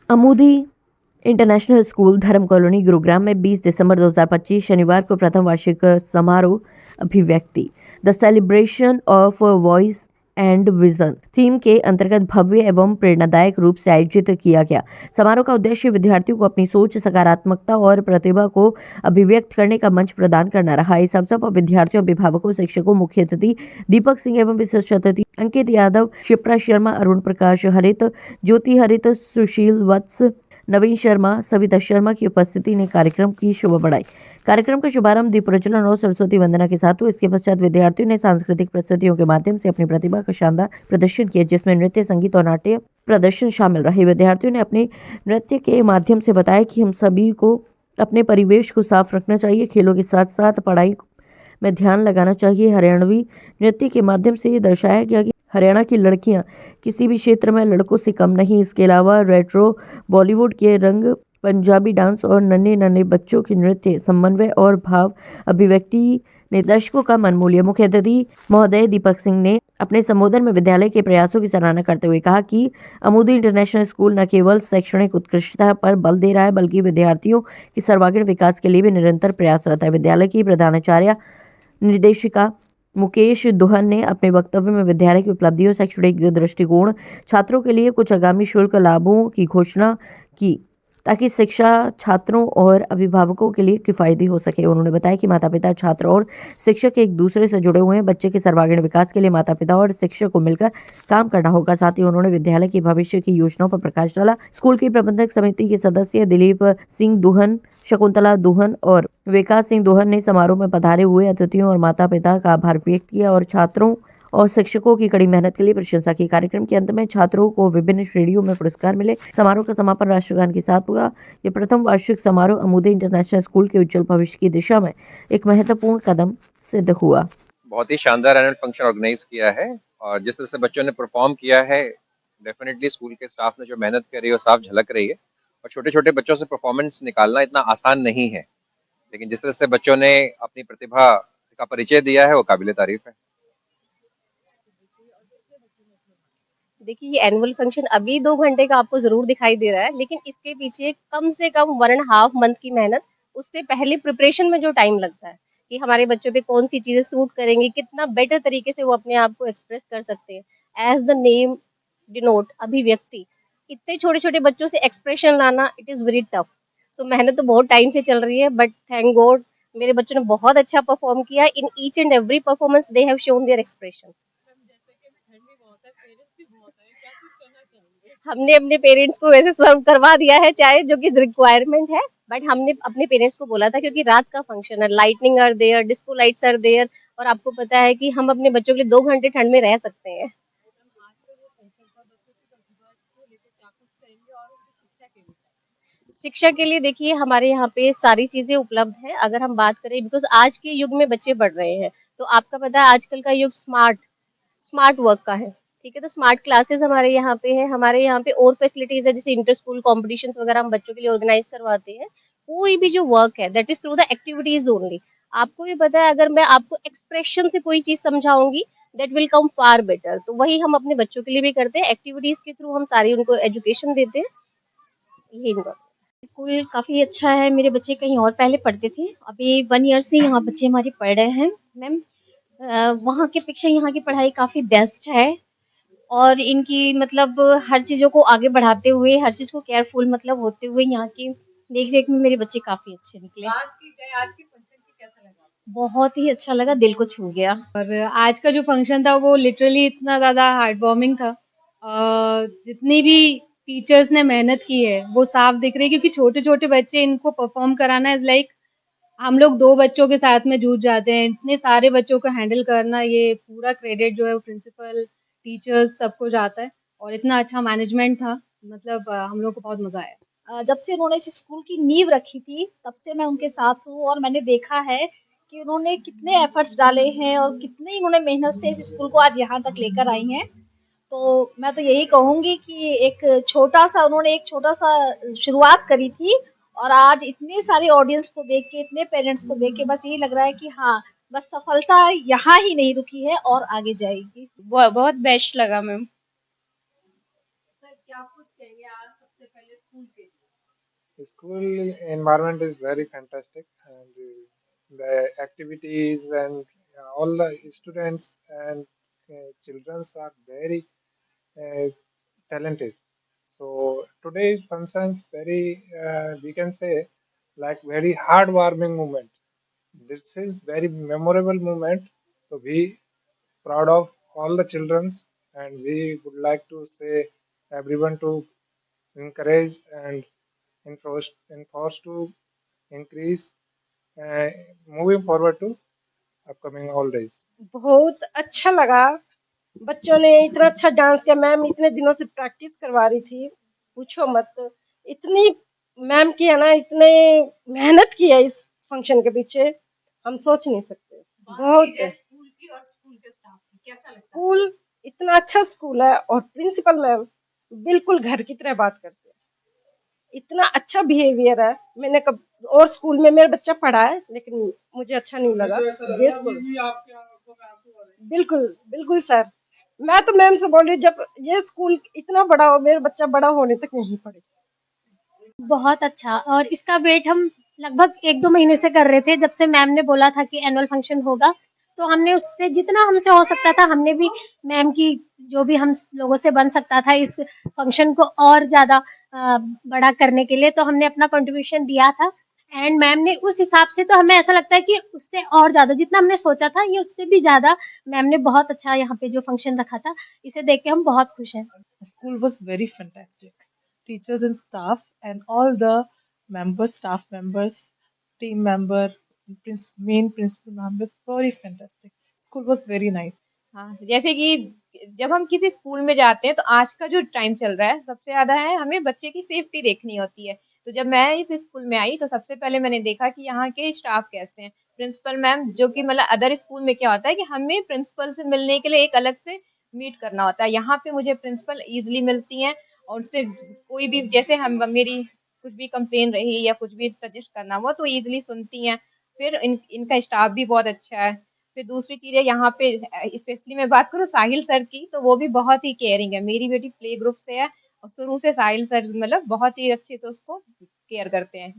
अमूदी international school धर्म colony Gurugram में 20 दिसंबर 2025 शनिवार को प्रथम वार्षिक समारोह अभिव्यक्ति the celebration of voice and vision theme के अंतर्गत भव्य एवं प्रेरणादायक रूप से आयोजित किया गया। समारोह का उद्देश्य विद्यार्थियों को अपनी सोच, सकारात्मकता और प्रतिभा को अभिव्यक्त करने का मंच प्रदान करना रहा। इस अवसर पर विद्यार्थियों, अभिभावकों, शिक्षकों, मुख्य अतिथि दीपक सिंह एवं विशिष्ट अतिथि अंकित यादव, शिप्रा शर्मा, अरुण प्रकाश हरित, ज्योति हरित, सुशील वत्स, नवीन शर्मा, सविता शर्मा की उपस्थिति ने कार्यक्रम की शोभा बढ़ाई। कार्यक्रम का शुभारंभ दीप प्रज्वलन और सरस्वती वंदना के साथ हुआ। इसके पश्चात विद्यार्थियों ने सांस्कृतिक प्रस्तुतियों के माध्यम से अपनी प्रतिभा का शानदार प्रदर्शन किया, जिसमें नृत्य, संगीत और नाट्य प्रदर्शन शामिल रहे। विद्यार्थियों ने अपने नृत्य के माध्यम से बताया कि हम सभी को अपने परिवेश को साफ रखना चाहिए, खेलों के साथ साथ पढ़ाई में ध्यान लगाना चाहिए। हरियाणवी नृत्य के माध्यम से ये दर्शाया गया कि हरियाणा की लड़कियां किसी भी क्षेत्र में लड़कों से कम नहीं। इसके अलावा रेट्रो बॉलीवुड के रंग, पंजाबी डांस और नन्हे नन्हे बच्चों के नृत्य, समन्वय और भाव अभिव्यक्ति ने दर्शकों का मन मोह लिया। मुख्य अतिथि महोदय दीपक सिंह ने अपने संबोधन में विद्यालय के प्रयासों की सराहना करते हुए कहा कि अमूदी इंटरनेशनल स्कूल न केवल शैक्षणिक उत्कृष्टता पर बल दे रहा है, बल्कि विद्यार्थियों के सर्वांगीण विकास के लिए भी निरंतर प्रयासरत है। विद्यालय की प्रधानाचार्य निर्देशिका मुकेश दुहन ने अपने वक्तव्य में विद्यालय की उपलब्धियों, शैक्षणिक दृष्टिकोण, छात्रों के लिए कुछ आगामी शुल्क लाभों की घोषणा की, ताकि शिक्षा छात्रों और अभिभावकों के लिए किफायती हो सके। उन्होंने बताया कि माता-पिता, छात्र और शिक्षक एक दूसरे से जुड़े हुए हैं। बच्चे के सर्वांगीण विकास के लिए माता-पिता और शिक्षक को मिलकर काम करना होगा। साथ ही उन्होंने विद्यालय की भविष्य की योजनाओं पर प्रकाश डाला। स्कूल की प्रबंधक समिति के सदस्य दिलीप सिंह दुहन, शकुंतला दुहन और विकास सिंह दुहन ने समारोह में पधारे हुए अतिथियों और माता-पिता का आभार व्यक्त किया और छात्रों और शिक्षकों की कड़ी मेहनत के लिए प्रशंसा की। कार्यक्रम के अंत में छात्रों को विभिन्न श्रेणियों में पुरस्कार मिले। समारोह का समापन राष्ट्रगान के साथ हुआ। ये प्रथम वार्षिक समारोह अमूदी इंटरनेशनल स्कूल के उज्जवल भविष्य की दिशा में एक महत्वपूर्ण कदम सिद्ध हुआ। बहुत ही शानदार एनुअल फंक्शन ऑर्गेनाइज किया है और जिस तरह से बच्चों ने परफॉर्म किया है, डेफिनेटली स्कूल के स्टाफ ने जो मेहनत करी है वो साफ झलक रही है। और छोटे छोटे बच्चों से परफॉर्मेंस निकालना इतना आसान नहीं है, लेकिन जिस तरह से बच्चों ने अपनी प्रतिभा का परिचय दिया है वो काबिले तारीफ है। देखिए, ये एनुअल फंक्शन अभी 2 घंटे का आपको ज़रूर दिखाई दे रहा है, लेकिन इसके पीछे कम से कम 1 एंड हाफ मंथ की मेहनत, उससे पहले प्रिपरेशन में जो टाइम लगता है, कि हमारे बच्चों पे कौन-सी चीज़ें सूट करेंगी, कितना बेटर तरीके से वो अपने आप को एक्सप्रेस कर सकते हैं। एज़ द नेम डिनोट अभिव्यक्ति, इतने छोटे-छोटे बच्चों से एक्सप्रेशन लाना इट इज़ वेरी टफ। तो मेहनत तो बहुत टाइम से चल रही है, बट थैंक गॉड मेरे बच्चों ने बहुत अच्छा परफॉर्म किया। In each and every performance they have shown their expression. हमने अपने पेरेंट्स को वैसे सर्व करवा दिया है चाय, जो कि रिक्वायरमेंट है, बट हमने अपने पेरेंट्स को बोला था क्योंकि रात का फंक्शन है, lightning are there, disco lights are there, और आपको पता है कि हम अपने बच्चों के लिए 2 घंटे ठंड में रह सकते हैं। शिक्षा के लिए देखिए हमारे यहाँ पे सारी चीज़ें उपलब्ध हैं। अगर हम बात करें, बिकॉज़ आज के युग में बच्चे बढ़ रहे हैं, तो आपका पता है आजकल का युग स्मार्ट स्मार्ट वर्क का है, ठीक है? तो स्मार्ट क्लासेस हमारे यहाँ पे है। हमारे यहाँ पे और फैसिलिटीज़ है, जैसे इंटर स्कूल कॉम्पिटिशन्स वगैरह हम बच्चों के लिए ऑर्गेनाइज़ करवाते हैं। कोई भी जो वर्क है that is through the activities only. आपको भी पता है, अगर मैं आपको एक्सप्रेशन से कोई चीज़ समझाऊँगी that will come far better. तो वही हम अपने बच्चों के लिए भी करते हैं। एक्टिविटीज़ के थ्रू हम सारी उनको एजुकेशन देते हैं। यही होगा। स्कूल काफ़ी अच्छा है, मेरे बच्चे कहीं और पहले पढ़ते थे, अभी 1 ईयर से यहाँ बच्चे हमारे पढ़ रहे हैं। मैम, वहाँ की अपेक्षा यहाँ की पढ़ाई काफ़ी बेस्ट है, और इनकी मतलब हर चीज़ों को आगे बढ़ाते हुए, हर चीज़ को केयरफुल मतलब होते हुए यहाँ की देख-रेख में मेरे बच्चे काफ़ी अच्छे निकले। आज की फंक्शन की कैसा लगा? बहुत ही अच्छा लगा, दिल को छू गया। और आज का जो फंक्शन था वो लिटरली इतना ज़्यादा हार्ट वार्मिंग था। जितनी भी टीचर्स ने मेहनत की है वो साफ दिख रही है, क्योंकि छोटे-छोटे बच्चे इनको परफॉर्म कराना इज़ लाइक हम लोग 2 बच्चों के साथ में जूझ जाते हैं। इतने सारे बच्चों को हैंडल करना, ये पूरा क्रेडिट जो है वो प्रिंसिपल, टीचर्स सबको जाता है, और इतना अच्छा मैनेजमेंट था, मतलब हम लोग को बहुत मज़ा आया। जब से उन्होंने इस स्कूल की नींव रखी थी, तब से मैं उनके साथ हूँ, और मैंने देखा है कि उन्होंने कितने एफर्ट्स डाले हैं और कितनी उन्होंने मेहनत से इस स्कूल को आज यहाँ तक लेकर आई हैं। तो मैं तो यही कहूँगी कि उन्होंने एक छोटा-सा शुरुआत करी थी, और आज इतने सारे ऑडियंस को देख के, इतने पेरेंट्स को देख के बस यही लग रहा है कि हाँ, बस सफलता यहाँ ही नहीं रुकी है और आगे जाएगी। बहुत बेस्ट लगा मैम। सर, क्या कुछ कहेंगे? आज सबसे पहले school School environment is very fantastic, and the activities and all the students and children are very talented. So today's functions very we can say like very heartwarming moment. This is very memorable moment. So we proud of all the childrens, and we would like to say everyone to encourage and enforce to increase uh, moving forward to upcoming all days. बहुत अच्छा लगा। बच्चों ने इतना अच्छा dance किया। Ma'am इतने दिनों से प्रैक्टिस करवा रही थी, पूछो मत। इतनी मैम की है ना, इतने मेहनत की है इस फंक्शन के पीछे, हम सोच नहीं सकते। बहुत स्कूल इतना अच्छा स्कूल है, और प्रिंसिपल मैम बिल्कुल घर की तरह बात करते हैं। इतना अच्छा बिहेवियर है। मैंने कब और स्कूल में मेरा बच्चा पढ़ा है, लेकिन मुझे अच्छा नहीं लगा ये स्कूल। बिल्कुल बिल्कुल सर, मैं तो मैम से बोल रही हूँ, जब ये स्कूल इतना बड़ा हो, मेरा बच्चा बड़ा होने तक यहीं पढ़े। बहुत अच्छा। और इसका वेट हम लगभग 1-2 महीने से कर रहे थे, जब से मैम ने बोला था कि एनुअल फंक्शन होगा, तो हमने उससे जितना हमसे हो सकता था, हमने भी मैम की जो भी हम लोगों से बन सकता था इस फंक्शन को और ज़्यादा बड़ा करने के लिए, तो हमने अपना कंट्रीब्यूशन दिया था। एंड मैम ने उस हिसाब से, तो हमें ऐसा लगता है कि उससे और ज़्यादा जितना हमने सोचा था, ये उससे भी ज़्यादा मैम ने बहुत अच्छा यहाँ पे जो फंक्शन रखा था, इसे देख के हम बहुत खुश हैं। School was very fantastic. Teachers and staff and all the members, staff members, team member, main principal members, very fantastic. School was very nice. हाँ, जैसे कि जब हम किसी स्कूल में जाते हैं तो आज का जो टाइम चल रहा है सबसे ज्यादा है हमें बच्चे की सेफ्टी देखनी होती है। तो जब मैं इस स्कूल में आई तो सबसे पहले मैंने देखा कि यहाँ के स्टाफ कैसे हैं। प्रिंसिपल मैम, जो कि मतलब अदर स्कूल में क्या होता है कि हमें प्रिंसिपल से मिलने के लिए एक अलग से मीट करना होता है, यहाँ पे मुझे प्रिंसिपल इजिली मिलती हैं और उससे कोई भी, जैसे हम मेरी कुछ भी कंप्लेन रही या कुछ भी सजेस्ट करना हुआ तो इजिली सुनती हैं। फिर इनका स्टाफ भी बहुत अच्छा है। फिर दूसरी चीज़ है यहाँ पे, स्पेशली मैं बात करूँ साहिल सर की, तो वो भी बहुत ही केयरिंग है। मेरी बेटी प्ले ग्रुप से है और शुरू से साहिल सर मतलब बहुत ही अच्छे से उसको केयर करते हैं।